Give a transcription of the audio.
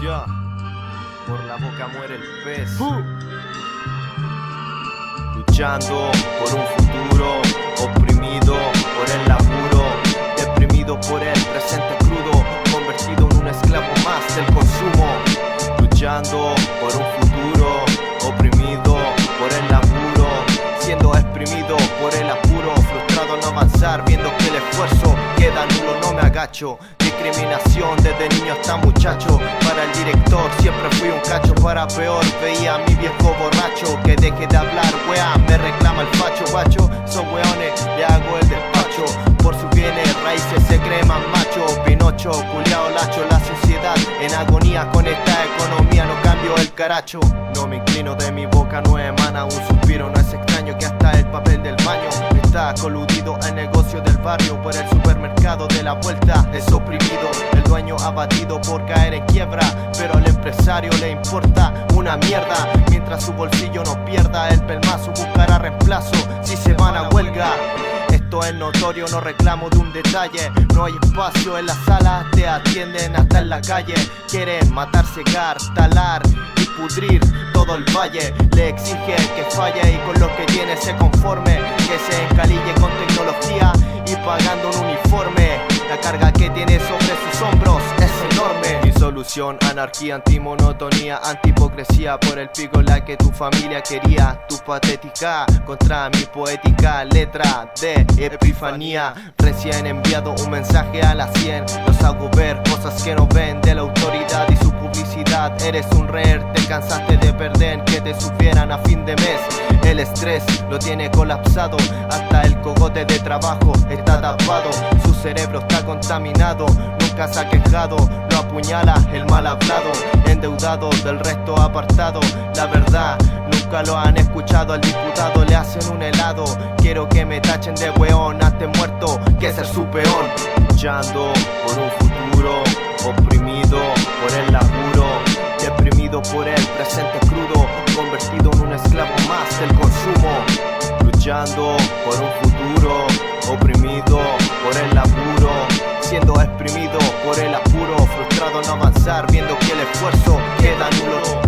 Ya, por la boca muere el pez. Luchando por un futuro, oprimido por el laburo, deprimido por el presente crudo, convertido en un esclavo más del consumo. Luchando por un futuro, oprimido por el laburo, siendo exprimido por el apuro, frustrado al no avanzar, viendo que el esfuerzo queda nulo, no me agacho. Discriminación desde niño hasta muchacho, para el director siempre fui un cacho, para peor veía a mi viejo borracho, que deje de hablar, wea, me reclama el facho, guacho, son weones, le hago el despacho, por sus bienes raíces se cree más macho, Pinocho, culiao lacho, la sociedad en agonía con esta economía, no cambio el caracho, no me inclino de mi boca, no emana un suspiro, no es extraño que hasta el papel del baño está coludido al negocio del barrio, por el supermercado de la vuelta es oprimido, el dueño abatido por caer en quiebra, pero al empresario le importa una mierda, mientras su bolsillo no pierda, el pelmazo buscará reemplazo si se van a huelga. Esto es notorio, no reclamo de un detalle, no hay espacio en la sala, te atienden hasta en la calle, quieren matar, cegar, talar y pudrir todo el valle, le exige que falle y con lo que tiene se conforme, que se encalille con tecnología y pagando un uniforme, la carga que tiene sobre sus hombros es enorme. Mi solución, anarquía, antimonotonía, antihipocresía, por el pico la que tu familia quería, tu patética contra mi poética, letra de epifanía, recién enviado un mensaje a las 100, los hago ver cosas que no ven de la autoridad y su publicidad, eres un rehén, te cansaste de perder, que te sufrieran a fin de mes, el estrés lo tiene colapsado, hasta el cogote de trabajo está tapado, su cerebro está contaminado, nunca se ha quejado, lo apuñala el mal hablado, endeudado del resto apartado, la verdad nunca lo han escuchado, al diputado le hacen un helado, quiero que me tachen de weón, hazte muerto, que ser su peón, luchando por un futuro, oprimido por el laburo, deprimido por el presente crudo, convertido en un esclavo más del consumo, luchando por un futuro, oprimido por el laburo, siendo exprimido por el apuro, frustrado al no avanzar, viendo que el esfuerzo queda nulo.